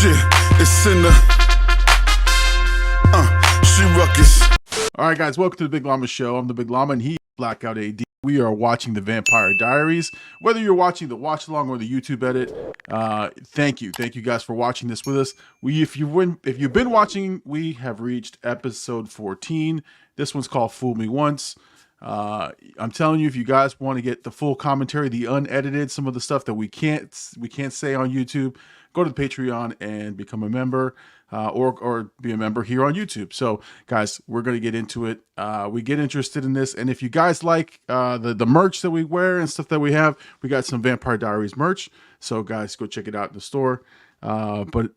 Yeah, it's SINA. She ruckus. All right, guys, welcome to the Big Llama Show. I'm the Big Llama, and he's Blackout AD. We are watching the Vampire Diaries. Whether you're watching the watch along or the YouTube edit, thank you guys for watching this with us. If you've been watching, we have reached episode 14. This one's called "Fool Me Once." I'm telling you, if you guys want to get the full commentary, the unedited, some of the stuff that we can't say on YouTube, go to the Patreon and become a member, or be a member here on YouTube. So, guys, we're gonna get into it. We get interested in this, and if you guys like the merch that we wear and stuff that we have, we got some Vampire Diaries merch. So, guys, go check it out in the store. But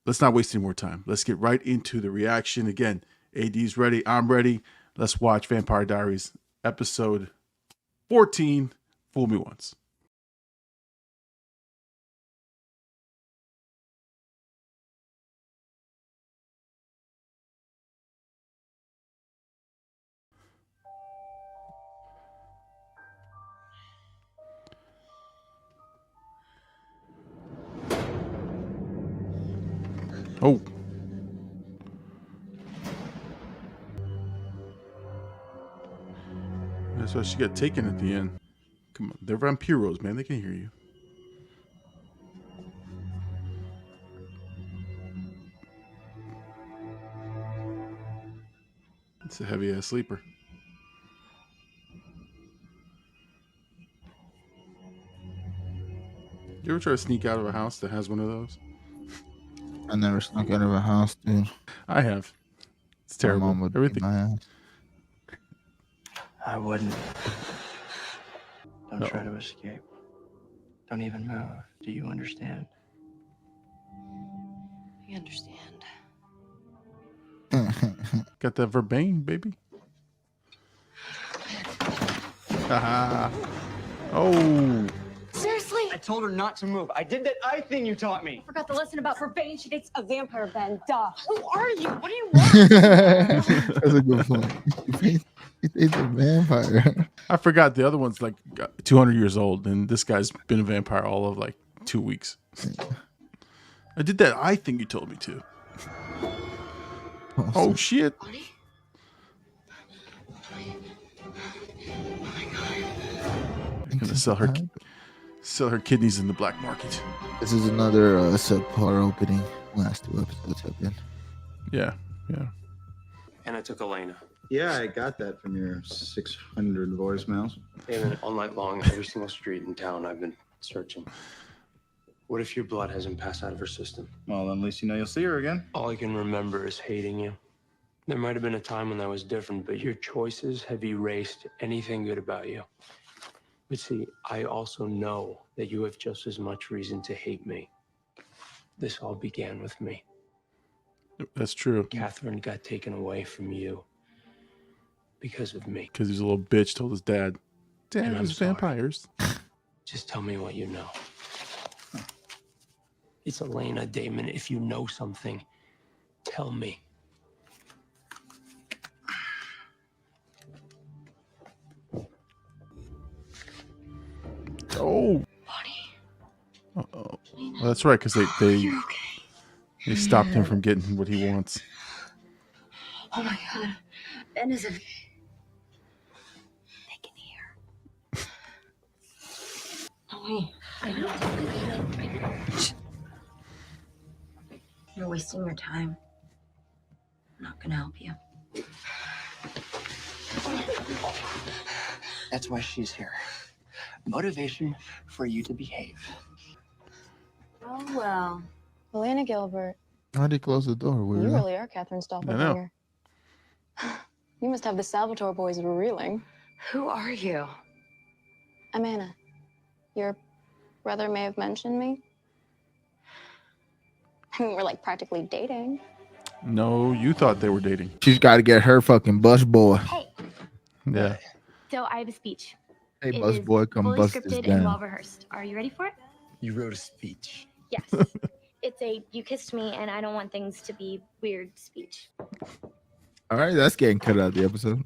let's not waste any more time. Let's get right into the reaction. Again, AD's ready. I'm ready. Let's watch Vampire Diaries episode 14, Fool Me Once. Oh. That's why she got taken at the end. Come on, they're vampiros, man. They can hear you. It's a heavy ass sleeper. You ever try to sneak out of a house that has one of those? I never snuck out of a house, dude. I have. It's terrible. My mom would Everything. beat my ass. I wouldn't. Don't try to escape. Don't even move. Do you understand? I understand. Got that verbatim, baby. Haha. Oh. Seriously? I told her not to move. I did that eye thing you taught me. I forgot the lesson about forbidden. She dates a vampire, Ben. Duh. Who are you? What do you want? That's a good point. It's a vampire. I forgot the other one's like 200 years old, and this guy's been a vampire all of like 2 weeks. I did that eye thing you told me to. Oh shit. Honey? I'm gonna sell her kidneys in the black market. This is another subpar opening. Last 2 episodes have been. Yeah. And I took Elena. Yeah, I got that from your 600 voicemails. Damon, all night long, every single street in town, I've been searching. What if your blood hasn't passed out of her system? Well, then at least you know you'll see her again. All I can remember is hating you. There might have been a time when that was different, but your choices have erased anything good about you. But see, I also know that you have just as much reason to hate me. This all began with me. That's true. Catherine got taken away from you because of me. Because he's a little bitch told his dad, And "Dad, I'm there's sorry. vampires." Just tell me what you know. It's Elena, Damon. If you know something, tell me. Oh. Honey. Uh-oh. Well, that's right, because they stopped him from getting what he wants. Oh my God. Ben is a... They can hear. Honey. I know. You're wasting your time. I'm not gonna help you. That's why she's here. Motivation for you to behave. Oh, well. Elena Gilbert, Why'd he close the door? you Weird. really are Catherine's doppelganger. You must have the Salvatore boys reeling. Who are you? I'm Anna. Your brother may have mentioned me. I mean, we're like practically dating. No, you thought they were dating. She's got to get her fucking bus boy. Hey, Yeah. so I have a speech. Hey, It bus is boy, come fully bust this scripted and well down. rehearsed. Are you ready for it? You wrote a speech. Yes. It's a "you kissed me and I don't want things to be weird" speech. All right, that's getting cut out of the episode.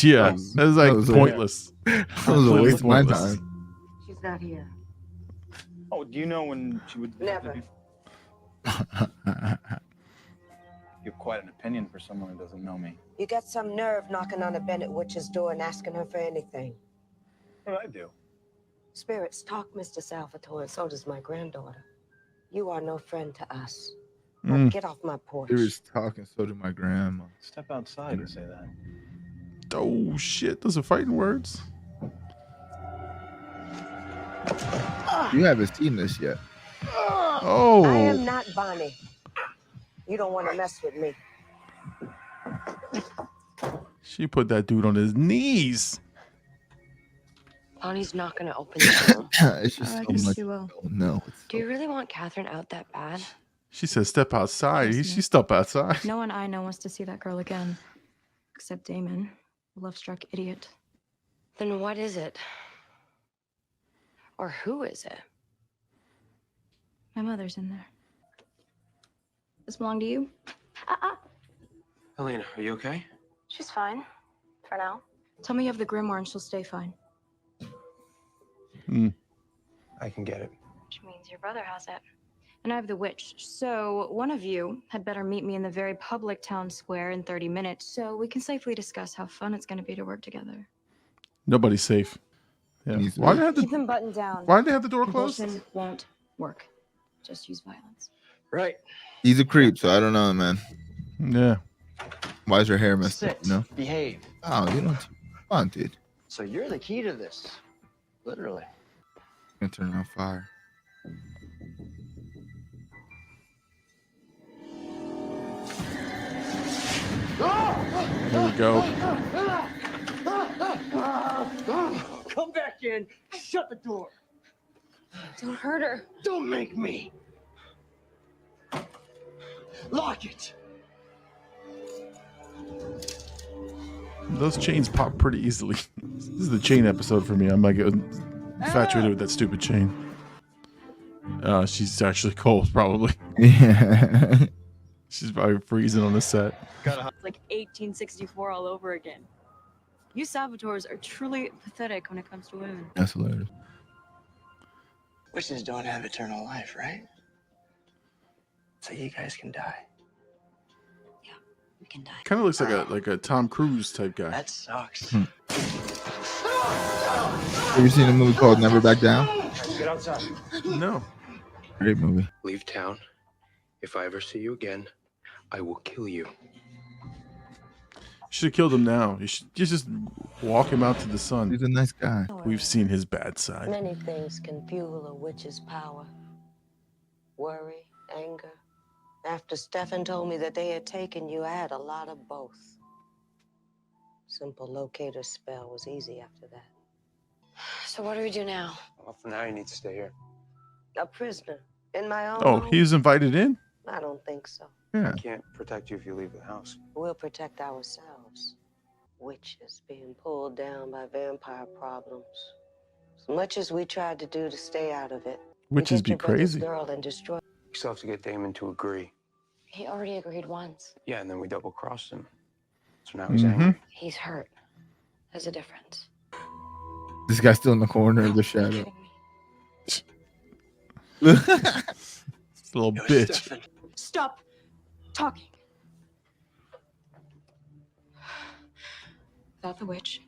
Yeah, that was like That was pointless. That was a waste of my Pointless. time. She's not here. Oh, do you know when she would... Never. You have quite an opinion for someone who doesn't know me. You got some nerve knocking on a Bennett witch's door and asking her for anything. What did I do? Spirits talk, Mr. Salvatore, and so does my granddaughter. You are no friend to us. Now get off my porch. He was talking, so did my grandma. Step outside and say that. Oh shit, those are fighting words. You haven't seen this yet. Oh. I am not Bonnie. You don't want to mess with me. She put that dude on his knees. Bonnie's not going to open the door. It's just I so guess much. she will. No. Do you really want Catherine out that bad? She said, "Step outside." She stepped outside. No one I know wants to see that girl again, except Damon, a love-struck idiot. Then what is it? Or who is it? My mother's in there. This belong to you? Elena, are you okay? She's fine, for now. Tell me you have the grimoire and she'll stay fine. I can get it. Which means your brother has it. And I have the witch. So one of you had better meet me in the very public town square in 30 minutes so we can safely discuss how fun it's going to be to work together. Nobody's safe. Yeah. He's Why did they have Keep the them buttoned down. Why did they have the door closed? Compulsion won't work. Just use violence. Right. He's a creep, so I don't know, man. Yeah. Why is her hair messed up? Sit. You know? Behave. Oh, you don't. Come on, dude. So you're the key to this. Literally. I'm gonna turn it on fire. Here we go. Come back in. Shut the door. Don't hurt her. Don't make me. Lock it. Those chains pop pretty easily. This is the chain episode for me. I'm like infatuated with that stupid chain. She's actually cold, probably. Yeah. She's probably freezing on the set. It's like 1864 all over again. You Salvatores are truly pathetic when it comes to women. That's hilarious. Wishes don't have eternal life, right? So you guys can die. We can die. Kind of looks like a Tom Cruise type guy. That sucks. Have you seen a movie called Never Back Down? Get outside. No. Great movie. Leave town. If I ever see you again, I will kill you. Should have killed him now. You should just walk him out to the sun. He's a nice guy. We've seen his bad side. Many things can fuel a witch's power. Worry, anger. After Stefan told me that they had taken you, I had a lot of both. Simple locator spell was easy after that. So what do we do now? Well, for now, you need to stay here. A prisoner in my own Oh, home? he was invited in? I don't think so. Yeah. I can't protect you if you leave the house. We'll protect ourselves. Witches being pulled down by vampire problems. As much as we tried to do to stay out of it. Witches be Get your brother's crazy. girl and destroy. We still have to get Damon to agree. He already agreed once. Yeah, and then we double-crossed him. So now he's Mhm. angry. He's hurt. There's a difference. This guy's still in the corner of the shadow. Little bitch. Stefan. Stop talking. Without the witch,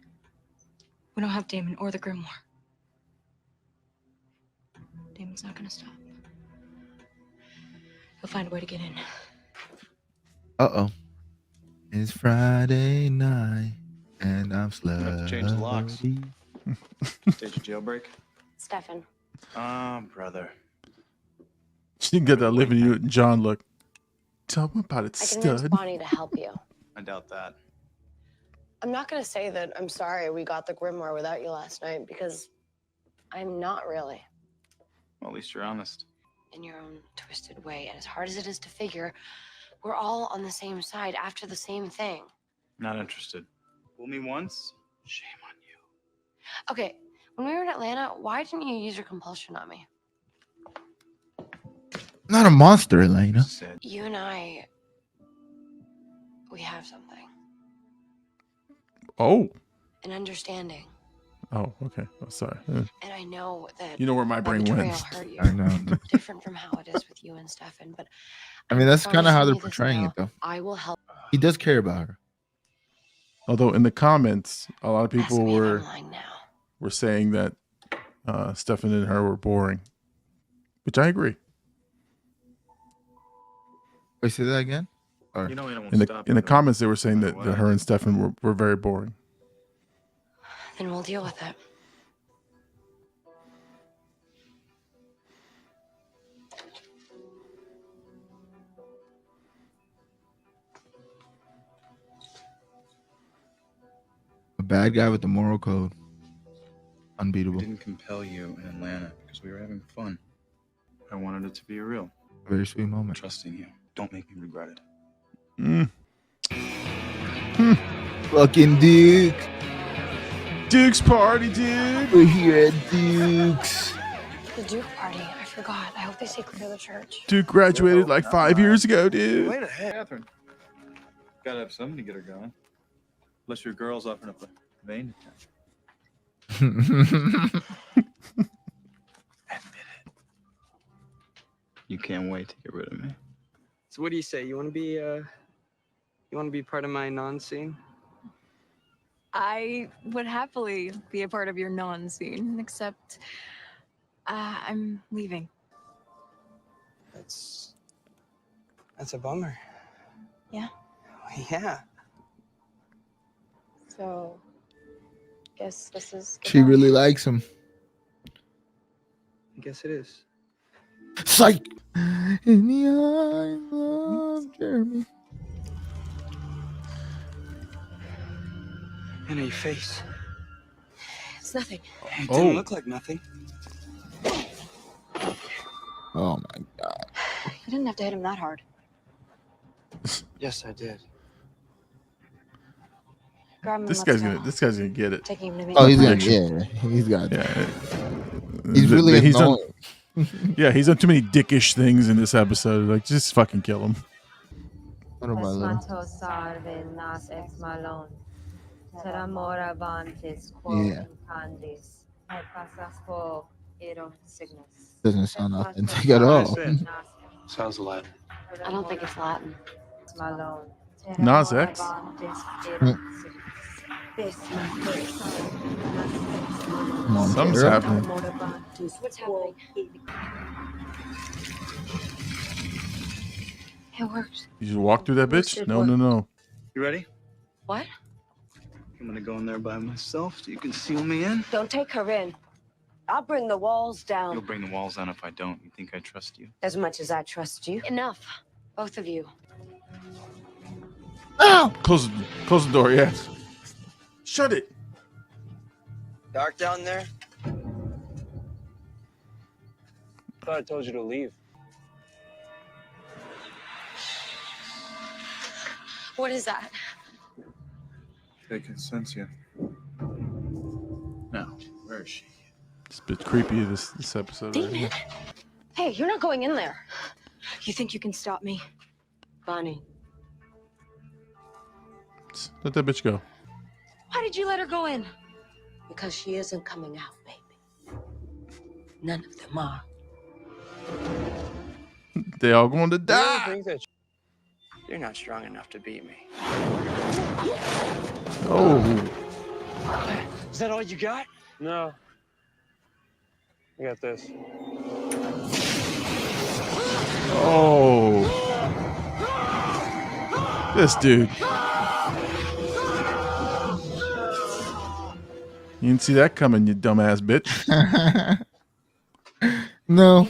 we don't have Damon or the grimoire. Damon's not gonna stop. He'll find a way to get in. Uh-oh. It's Friday night, and I'm have to change the locks. slutty. Stage a jailbreak. Stefan. Brother. She didn't get that living you and John look. Tell me about it, I convinced stud. Bonnie to help you. I doubt that. I'm not going to say that I'm sorry we got the grimoire without you last night, because I'm not really. Well, at least you're honest. In your own twisted way. And as hard as it is to figure, we're all on the same side after the same thing. Not interested. Fool me once, shame on you. Okay, when we were in Atlanta, why didn't you use your compulsion on me? Not a monster, Elena. Said. You and I, we have something. Oh. An understanding. Oh, okay. Oh, sorry. And I know that You know where my brain betrayal went. hurt you. I know. Different from how it is with you and Stefan, but I mean, that's I'm kind of how they're promising you this portraying now. it, though. I will help. He does care about her. Although in the comments, a lot of Ask people me if were I'm lying now. saying that Stefan and her were boring, which I agree. Wait, say that again? Or You know, I won't In the stop in you, the though. comments, they were saying No that, matter that her and Stefan were very boring. Then we'll deal with it. a bad guy with the moral code. I Unbeatable. didn't compel you in Atlanta because we were having fun. I wanted it to be real. Very sweet moment. Trusting you. Don't make me regret it. Mm. Fucking Duke. Duke's party, dude. We're here at Duke's. The Duke party. I forgot. I hope they stay clear of the church. Duke graduated like 5 years ago, dude. Wait a heck, Catherine. Gotta have something to get her going. Unless your girl's offering up a vein detachment. You can't wait to get rid of me. So what do you say? You want to be part of my non-scene? I would happily be a part of your non-scene, except I'm leaving. That's a bummer. Yeah? Yeah. So, guess this is. She really likes him. I guess it is. Psych. In the eyes of Jeremy. And your face. It's nothing. It didn't look like nothing. Oh my god. You didn't have to hit him that hard. Yes, I did. Grab him. This and let's guy's go. gonna get it. Taking him to meet Oh, my he's gonna. prediction. Yeah, he's got. Yeah. He's really he's annoying. yeah, he's done too many dickish things in this episode. Like, just fucking kill him. What about little? Doesn't sound authentic at all. Sounds Latin. I don't think it's Latin. Nas X. Come on, Something's Tara. happening. What's happening? It worked. You just walk through that bitch? No, no, no. You ready? What? I'm gonna go in there by myself so you can seal me in. Don't take her in. I'll bring the walls down. You'll bring the walls down if I don't. You think I trust you? As much as I trust you. Enough. Both of you. Ow! Close the door, yeah. Shut it. Dark down there? Thought I told you to leave. What is that? They can sense you. Now, where is she? It's a bit creepy, this episode. Right Damon? here. Hey, you're not going in there. You think you can stop me? Bonnie, Let that bitch go. Why did you let her go in? because she isn't coming out, baby. None of them are. They all going to You die. think that you're not strong enough to beat me. Oh, Is that all you got? No. I got this. oh. This dude. You didn't see that coming, you dumbass bitch. No.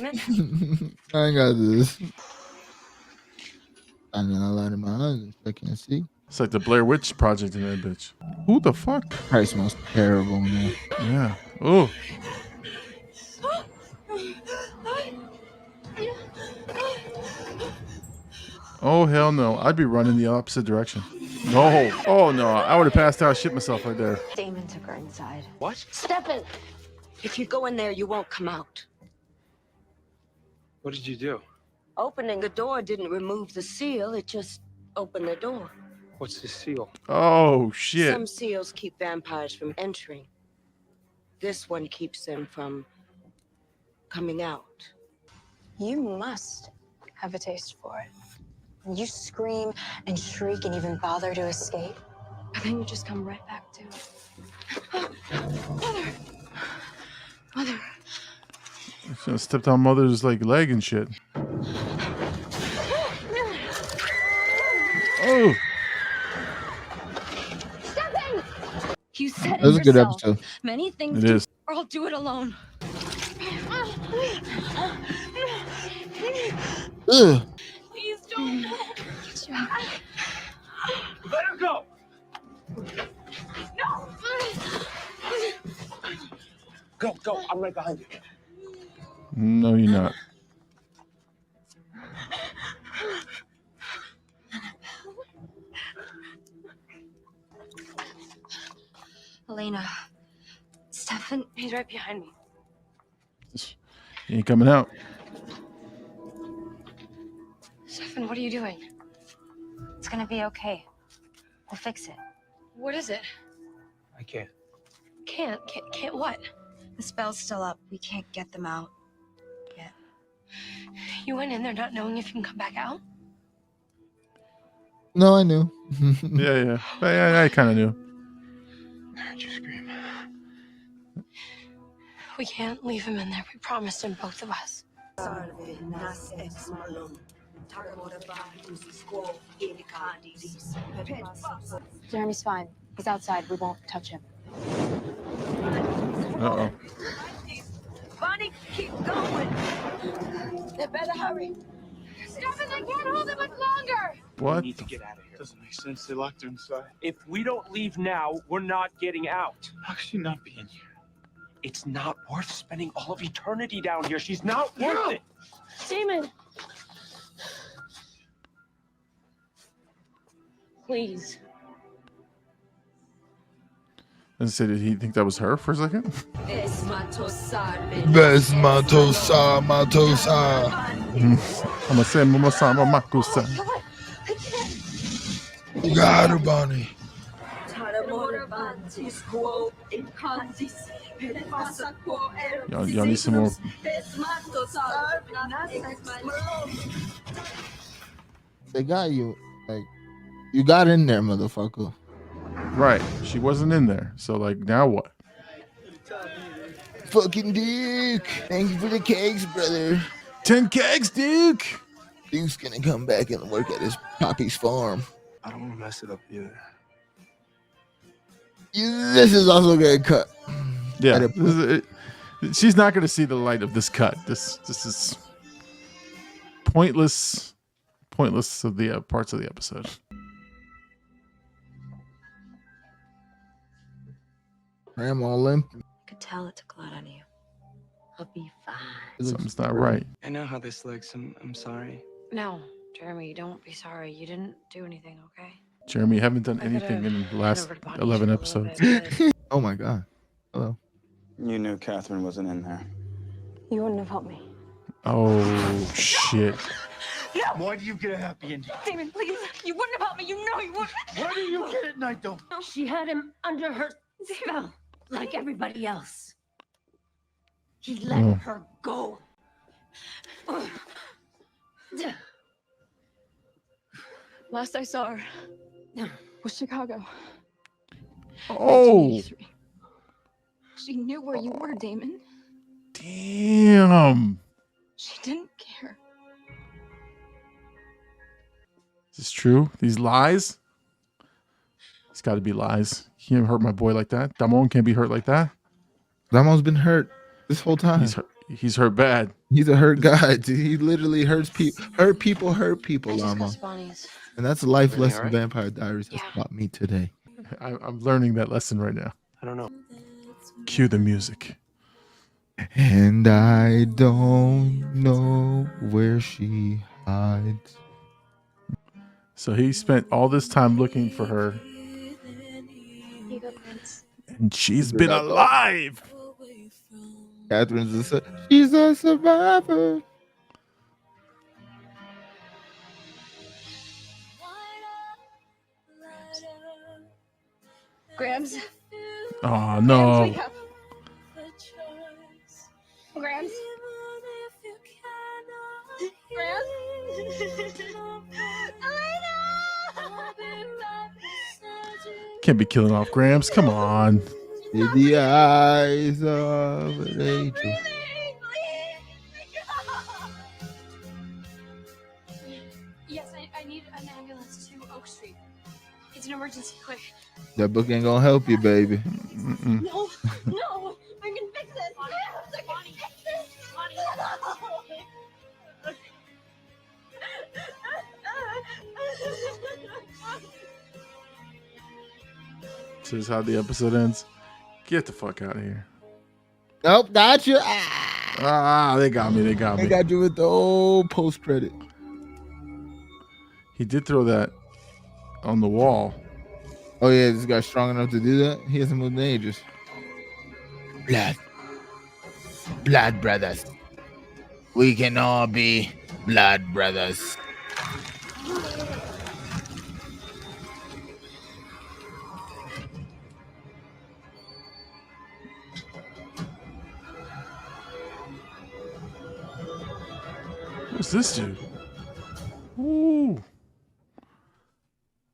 I ain't got this. I'm gonna lie to my eyes. I can't see. It's like the Blair Witch Project in that bitch. Who the fuck? Probably smells terrible in there. Yeah. Oh. Oh, hell no. I'd be running the opposite direction. No. Oh, no. I would have passed out, shit myself right there. Damon took her inside. What? Stefan, if you go in there, you won't come out. What did you do? Opening the door didn't remove the seal. It just opened the door. What's the seal? Oh, shit. Some seals keep vampires from entering. This one keeps them from coming out. You must have a taste for it. When you scream and shriek and even bother to escape, and then you just come right back to it. Mother. She's gonna step on Mother's like leg and shit. Oh. Stefan! You said That was it a good yourself. episode. Many things It to is. or I'll do it alone. Ugh. Please don't. Let her go. No. Go. I'm right behind you. No, you're not. Elena. Stefan, he's right behind me. He ain't coming out. Stefan, what are you doing? It's gonna be okay. We'll fix it. What is it? I can't. Can't what? The spell's still up. We can't get them out yet. You went in there not knowing if you can come back out? No, I knew. Yeah. I kind of knew. I heard you scream. We can't leave him in there. We promised him, both of us. Jeremy's fine. He's outside. We won't touch him. Uh-oh. Bonnie, keep going. They better hurry. Stefan, I can't hold it much longer! What? We need to get out of here. Doesn't make sense. They locked her inside. If we don't leave now, we're not getting out. How could she not be in here? It's not worth spending all of eternity down here. She's not worth it. Damon! Please. And say, did he think that was her for a second? Besmatosa, matosa. I'm gonna say Mama Makusa. You got her, Bonnie. Y'all need some more. They got you. Like, you got in there, motherfucker. Right. She wasn't in there. So, like, now what? Fucking Duke. Thank you for the cakes, brother. 10 kegs, Duke. Duke's gonna come back and work at his poppy's farm. I don't want to mess it up either. This is also gonna cut. Yeah. She's not gonna see the light of this cut. This is pointless of the parts of the episode. Grandma limp. I could tell it took a lot out of you. I'll be fine. Something's not right. I know how this looks. I'm sorry. No, Jeremy, don't be sorry. You didn't do anything, okay? Jeremy, you haven't done anything in the last 11 episodes. Oh my god. Hello. You knew Catherine wasn't in there. You wouldn't have helped me. Oh, shit. No! Why do you get a happy ending? Damon, please. You wouldn't have helped me. You know you wouldn't. Where do you get at night, though? She had him under her spell, like everybody else. He let her go. Last I saw her was Chicago. Oh. She knew where you were, Damon. Damn. She didn't care. Is this true? These lies? It's got to be lies. You can't hurt my boy like that. Damon can't be hurt like that. Damon's been hurt this whole time. He's hurt bad. He's a hurt guy, dude. He literally hurts people. Hurt people, Llama. And that's a life lesson right? Vampire Diaries has taught me today. I'm learning that lesson right now. I don't know. Cue the music. And I don't know where she hides. So he spent all this time looking for her, You go, Prince. and she's been alive. Catherine's she's a survivor. Grams. Oh no. Grams. Can't be killing off Grams. Come on. In the eyes of an angel. Yes, I need an ambulance to Oak Street. It's an emergency, quick. That book ain't gonna help you, baby. No, no, I can fix this. I can fix this. This is how the episode ends. Get the fuck out of here. Nope, got you. They got me. They got me. They got you with the old post credit. He did throw that on the wall. Oh yeah, this guy's strong enough to do that. He hasn't moved in ages. Blood brothers. We can all be blood brothers. What's this dude? Ooh.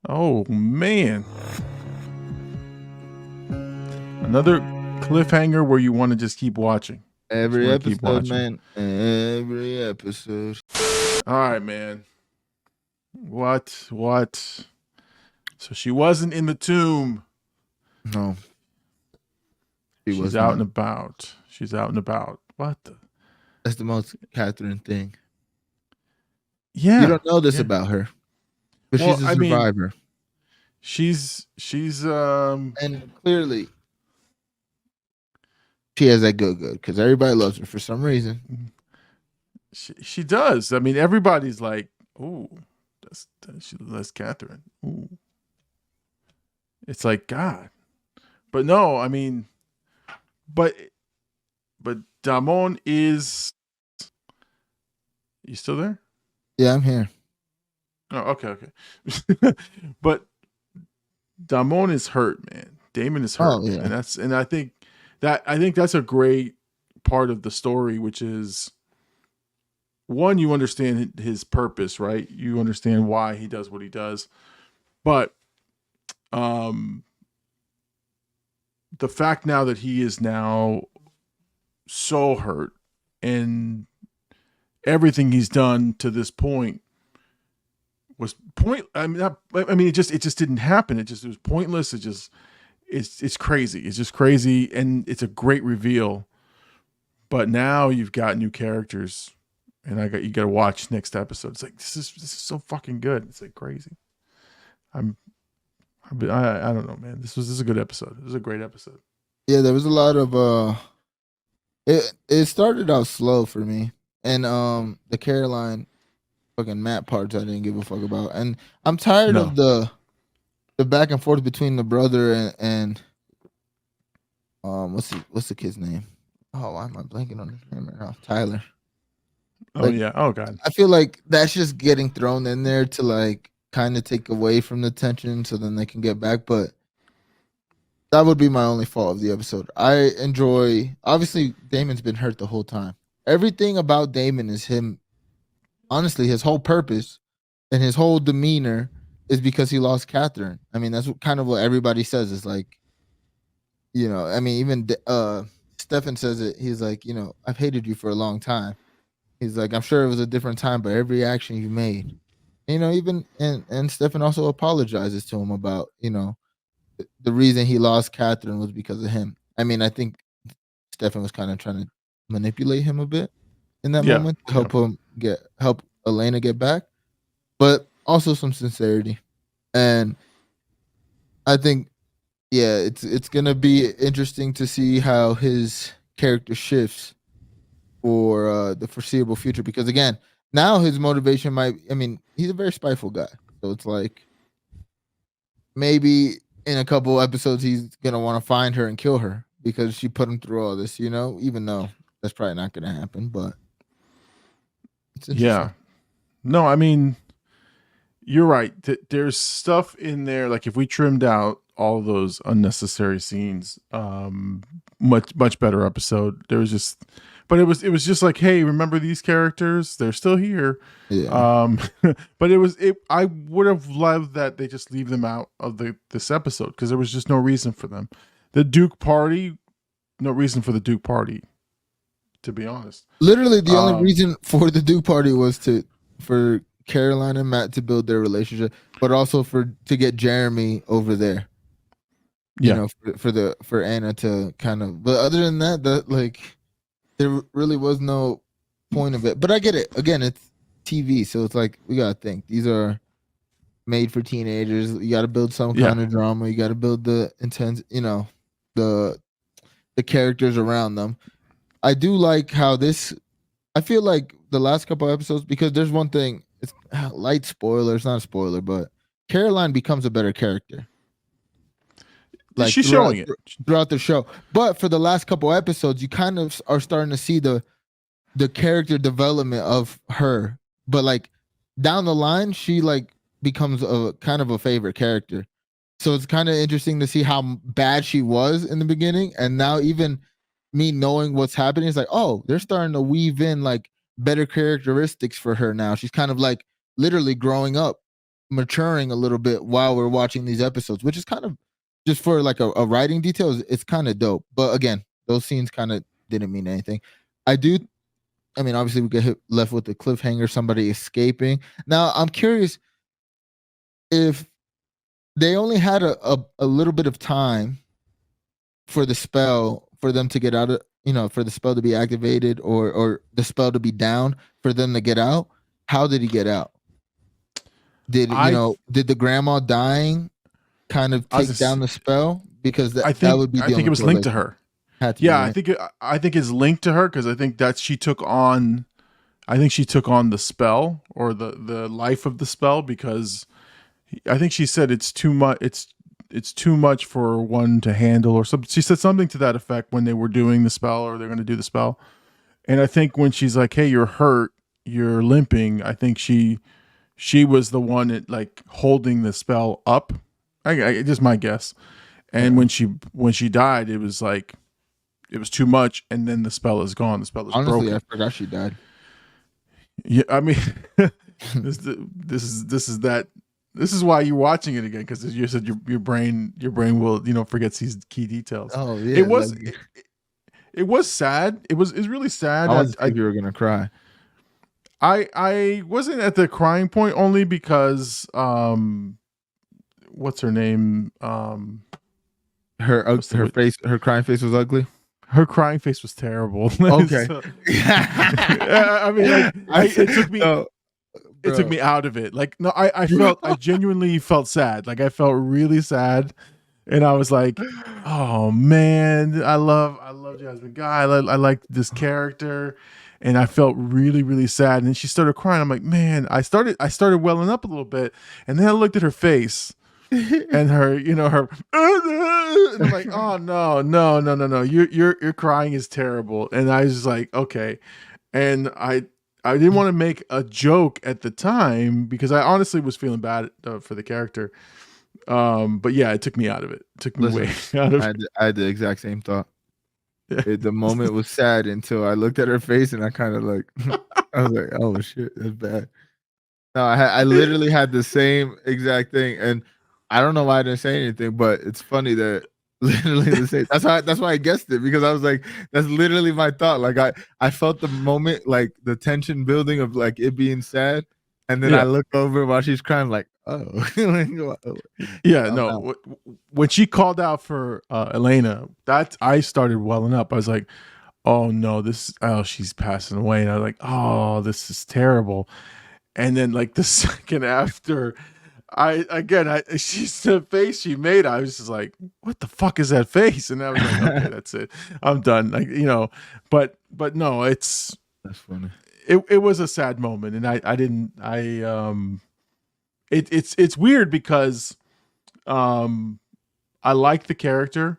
Oh man. Another cliffhanger where you want to just keep watching. Every episode, man. Every episode. All right, man. What? So she wasn't in the tomb. No. She's out and about. She's out and about. What the? That's the most Catherine thing. Yeah. You don't know this about her. But Well, she's a survivor. She's and clearly she has that good because everybody loves her for some reason. She does. I mean, everybody's like, "Ooh, that's Catherine." Ooh, it's like God, but no. I mean, but Damon is. You still there? Yeah, I'm here. Oh, okay. But Damon is hurt, man. Damon is hurt, and I think that's a great part of the story, which is one, you understand his purpose, right? You understand why he does what he does, but the fact now that he is now so hurt and everything he's done to this point was I mean, it just didn't happen. It was pointless. It's crazy. It's just crazy, and it's a great reveal. But now you've got new characters, and you got to watch next episode. It's like this is so fucking good. It's like crazy. I don't know, man. This is a good episode. It was a great episode. Yeah, there was a lot of it started out slow for me, and the Caroline fucking Matt parts I didn't give a fuck about, and I'm tired of the back and forth between the brother and what's the kid's name? Oh, why am I blanking on his name right now? Tyler. Oh yeah. Oh god. I feel like that's just getting thrown in there to like kind of take away from the tension, so then they can get back. But that would be my only fault of the episode. I enjoy. Obviously, Damon's been hurt the whole time. Everything about Damon is him. Honestly, his whole purpose and his whole demeanor is because he lost Catherine. I mean, that's kind of what everybody says. Is like, you know, I mean, even Stefan says it. He's like, you know, I've hated you for a long time. He's like, I'm sure it was a different time, but every action you made, you know, even and Stefan also apologizes to him about, you know, the reason he lost Catherine was because of him. I mean, I think Stefan was kind of trying to manipulate him a bit in that moment to help Elena get back, but also some sincerity. And I think, yeah, it's gonna be interesting to see how his character shifts for the foreseeable future, because again, now his motivation he's a very spiteful guy, so it's like maybe in a couple episodes he's gonna want to find her and kill her because she put him through all this, you know, even though that's probably not gonna happen. But yeah, no, I mean, you're right. There's stuff in there, like if we trimmed out all those unnecessary scenes, much better episode. There was just, but it was just like, hey, remember these characters? They're still here. Yeah. But I would have loved that they just leave them out of this episode because there was just no reason for them. The Duke party, no reason for the Duke party, to be honest. Literally, the only reason for the Duke party was for Caroline and Matt to build their relationship, but also to get Jeremy over there. You know, for Anna to kind of. But other than that, like, there really was no point of it. But I get it. Again, it's TV, so it's like we gotta think these are made for teenagers. You got to build some kind of drama. You got to build the intense, you know, the characters around them. I do like how this. I feel like the last couple of episodes, because there's one thing. It's light spoiler. It's not a spoiler, but Caroline becomes a better character. Like she's showing it throughout the show. But for the last couple episodes, you kind of are starting to see the character development of her. But like down the line, she like becomes a kind of a favorite character. So it's kind of interesting to see how bad she was in the beginning, and now even me knowing what's happening is like, oh, they're starting to weave in like better characteristics for her now. She's kind of like literally growing up, maturing a little bit while we're watching these episodes, which is kind of just for like a writing detail. It's kind of dope. But again, those scenes kind of didn't mean anything. I mean, obviously we get left with the cliffhanger, somebody escaping. Now I'm curious if they only had a little bit of time for the spell for them to get out of, you know, for the spell to be activated or the spell to be down for them to get out. How did he get out? Did the grandma dying kind of take down the spell? Because that would be the I think it was linked to her. Yeah, I think it's linked to her because I think that she took on the spell or the life of the spell, because I think she said it's too much. It's too much for one to handle, or something. She said something to that effect when they were doing the spell, or they're going to do the spell. And I think when she's like, "Hey, you're hurt, you're limping," I think she was the one that like holding the spell up. I just my guess. And when she died, it was like it was too much, and then the spell is gone. The spell is honestly broken. I forgot she died. Yeah, I mean, this is why you're watching it again, because you said your brain will, you know, forgets these key details. Oh yeah, it was sad. It's really sad. I think you were gonna cry. I wasn't at the crying point only because what's her name? Her face, her crying face was ugly. Her crying face was terrible. Okay. So, I mean, like, it took me. No. It took me out of it. Like, no, I genuinely felt sad. Like, I felt really sad, and I was like, "Oh man, I love Jasmine Guy. I like this character," and I felt really, really sad. And she started crying. I'm like, man, I started welling up a little bit, and then I looked at her face, and her, you know, her, and I'm like, oh no, your crying is terrible. And I was just like, okay, and I didn't want to make a joke at the time because I honestly was feeling bad for the character. But yeah, it took me out of it. It took me way out of it. I had the exact same thought. The moment was sad until I looked at her face and I kind of like, I was like, oh shit, that's bad. No, I literally had the same exact thing. And I don't know why I didn't say anything, but it's funny that literally the same. That's why I guessed it, because I was like, that's literally my thought. Like I felt the moment, like the tension building of like it being sad, and then I look over while she's crying, like, oh, yeah, no. When she called out for Elena, that I started welling up. I was like, oh no, she's passing away, and I was like, oh, this is terrible. And then like the second after. She's the face she made. I was just like, what the fuck is that face? And I was like, okay, that's it. I'm done. Like, you know, but no, that's funny. It was a sad moment. And it's weird because I like the character,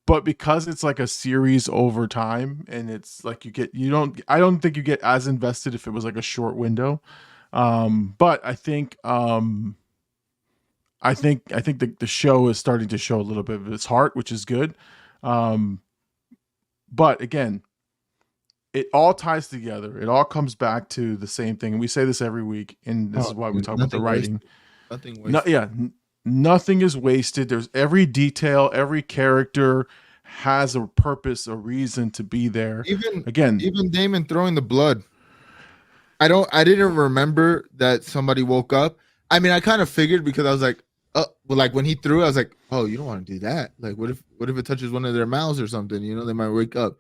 but because it's like a series over time, and it's like I don't think you get as invested if it was like a short window. But I think the show is starting to show a little bit of its heart, which is good. But again, it all ties together. It all comes back to the same thing. And we say this every week, and this is why we talk about the writing. Nothing No, wasted. yeah, nothing is wasted. There's every detail, every character has a purpose, a reason to be there. Even Damon throwing the blood. I didn't remember that somebody woke up. I mean, I kind of figured because I was like, well, like when he threw it, I was like, oh, you don't want to do that. Like, what if it touches one of their mouths or something? You know, they might wake up.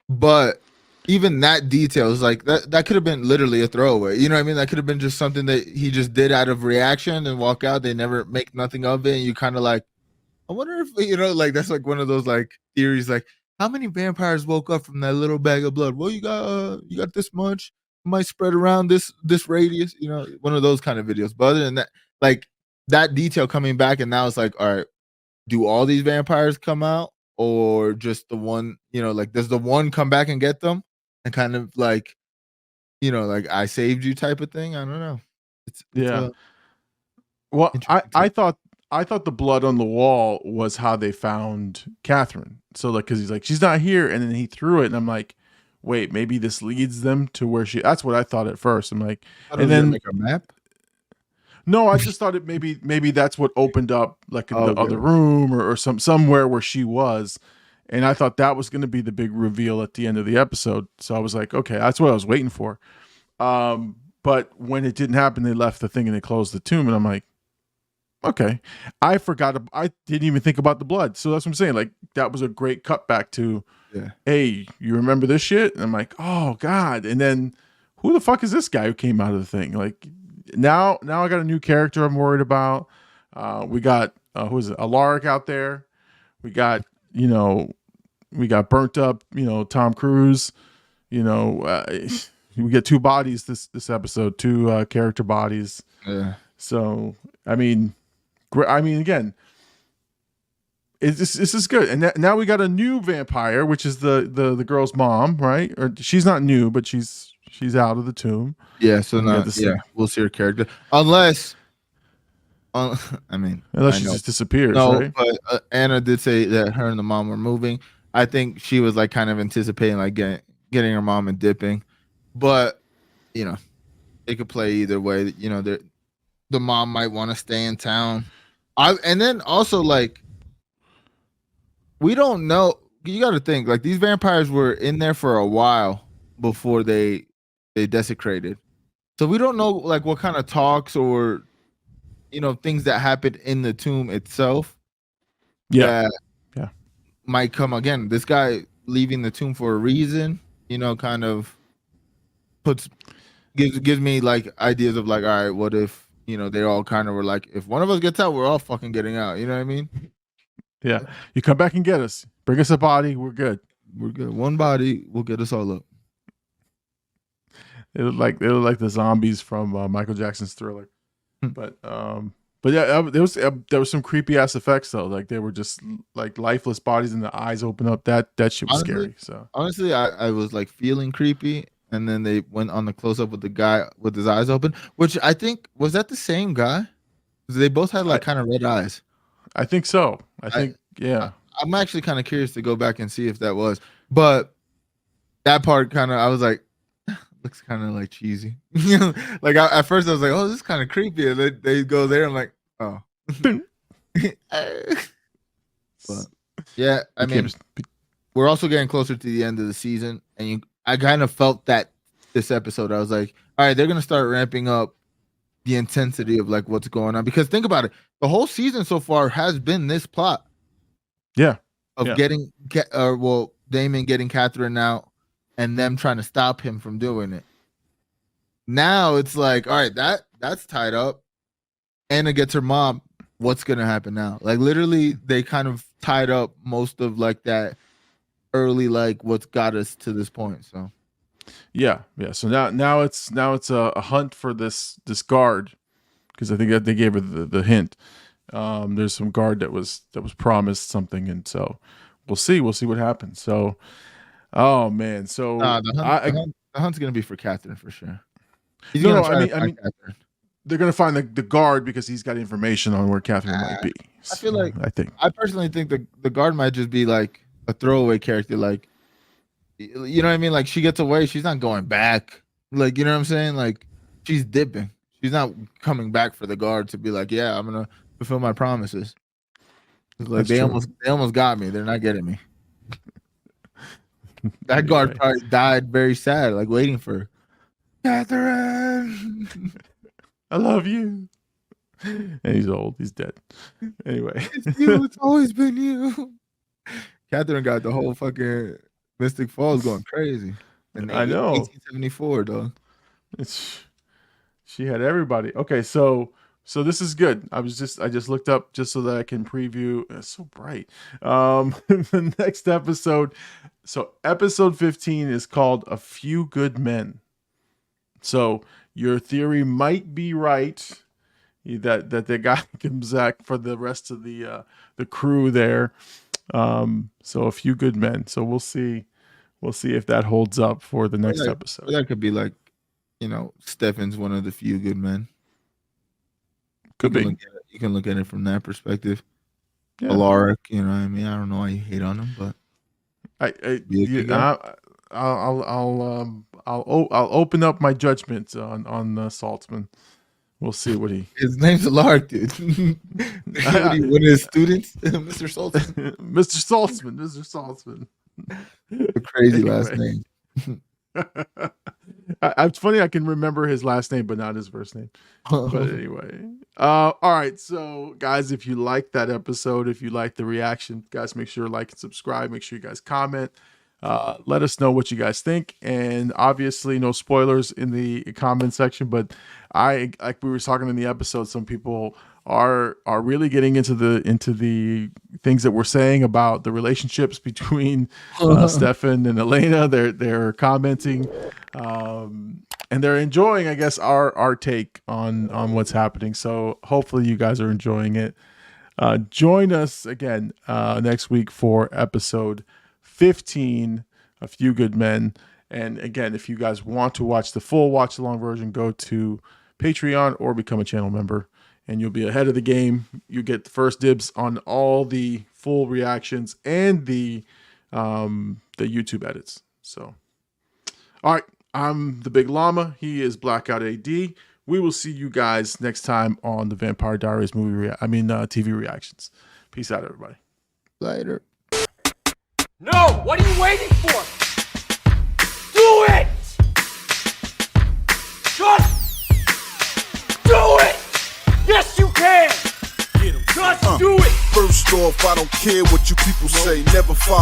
But even that detail is like that could have been literally a throwaway. You know what I mean? That could have been just something that he just did out of reaction and walk out. They never make nothing of it. And you kind of like, I wonder if, you know, like that's like one of those like theories, like how many vampires woke up from that little bag of blood? Well, you got this much. It might spread around this radius. You know, one of those kind of videos. But other than that, like that detail coming back, and now it's like, all right, do all these vampires come out, or just the one? You know, like does the one come back and get them, and kind of like, you know, like I saved you type of thing. I don't know. Yeah. Well, I thought the blood on the wall was how they found Catherine. So like, because he's like, she's not here, and then he threw it, and I'm like, wait, maybe this leads them to where she. That's what I thought at first. I'm like, and then make a map. No, I just thought it maybe that's what opened up like in the other room or somewhere where she was, and I thought that was going to be the big reveal at the end of the episode. So I was like, okay, that's what I was waiting for. But when it didn't happen, they left the thing and they closed the tomb, and I'm like, okay, I forgot. I didn't even think about the blood. So that's what I'm saying. Like that was a great cutback to, hey, you remember this shit? And I'm like, oh God. And then who the fuck is this guy who came out of the thing? Like now I got a new character I'm worried about. We got who is it? Alaric out there. We got burnt up, Tom Cruise. We get two bodies this episode, two character bodies. Yeah. So I mean, again, this is good. And now we got a new vampire, which is the girl's mom, right? Or she's not new, but she's out of the tomb. Yeah. So now, we'll see her character unless she just disappears. No, right? But Anna did say that her and the mom were moving. I think she was like kind of anticipating like getting her mom and dipping, but it could play either way. The mom might want to stay in town. And then also like we don't know. You got to think like these vampires were in there for a while before they desecrated, so we don't know like what kind of talks or things that happened in the tomb itself. Yeah. Might come again. This guy leaving the tomb for a reason, kind of gives me like ideas of like, all right, what if they all kind of were like, if one of us gets out, we're all fucking getting out. You know what I mean? Yeah. You come back and get us. Bring us a body. We're good. We're good. One body will get us all up. They look like the zombies from Michael Jackson's Thriller. But yeah, there was some creepy ass effects though. Like they were just like lifeless bodies and the eyes open up. That shit was scary. So honestly, I was like feeling creepy, and then they went on the close up with the guy with his eyes open, which I think was that the same guy. They both had like kind of red eyes. I think so. Yeah. I'm actually kind of curious to go back and see if that was, but that part kind of I was like, looks kind of like cheesy. Like at first I was like, oh, this is kind of creepy. And then they go there. I'm like, oh. But yeah, I mean, we're also getting closer to the end of the season, and I kind of felt that this episode. I was like, all right, they're gonna start ramping up the intensity of like what's going on, because think about it, the whole season so far has been this plot. Yeah, of Damon getting Catherine out, and them trying to stop him from doing it. Now it's like, all right, that's tied up. Anna gets her mom. What's gonna happen now? Like literally, they kind of tied up most of like that early, like what's got us to this point. So yeah. So now it's a hunt for this guard, because I think that they gave her the hint. There's some guard that was promised something, and so we'll see what happens. So. Oh man! So the hunt's gonna be for Catherine for sure. I mean, they're gonna find the guard because he's got information on where Catherine might be. So, I personally think the guard might just be like a throwaway character. Like You know what I mean? Like she gets away, she's not going back. Like, you know what I'm saying? Like she's dipping. She's not coming back for the guard to be like, yeah, I'm gonna fulfill my promises. It's like they almost got me. They're not getting me. That guard probably died very sad, like waiting for Catherine. I love you. And he's old. He's dead. Anyway. It's you. It's always been you. Catherine got the whole fucking Mystic Falls going crazy. I know. 1874, dog. She had everybody. Okay, so this is good. I just looked up just so that I can preview. It's so bright. The next episode. So episode 15 is called A Few Good Men. So your theory might be right that the guy comes back for the rest of the crew there. So A Few Good Men. So we'll see if that holds up for the next episode. That could be like, you know, Stefan's one of the few good men. Could be. You can look at it from that perspective. Yeah. Alaric, you know what I mean? I don't know why you hate on him, but I'll open up my judgment on Saltzman. We'll see what he. His name's Alaric, dude. One of his students, Mr. Saltzman. Mr. Saltzman. A crazy last name. It's funny I can remember his last name, but not his first name. But anyway, all right. So, guys, if you like that episode, if you like the reaction, guys, make sure to like and subscribe. Make sure you guys comment. Let us know what you guys think, and obviously, no spoilers in the comment section. But like we were talking in the episode, some people are really getting into the things that we're saying about the relationships between Stefan and Elena. They're commenting, and they're enjoying, I guess, our take on what's happening. So hopefully you guys are enjoying it. Join us again next week for episode 15, A Few Good Men. And again, if you guys want to watch the full watch along version, go to Patreon or become a channel member, and you'll be ahead of the game. You get the first dibs on all the full reactions and the YouTube edits. So, all right, I'm the Big Llama. He is Blackout AD. We will see you guys next time on the Vampire Diaries TV reactions. Peace out, everybody. Later. No! What are you waiting for? Do it! Just do it! Yes, you can! Just do it! First off, I don't care what you people say. Never follow.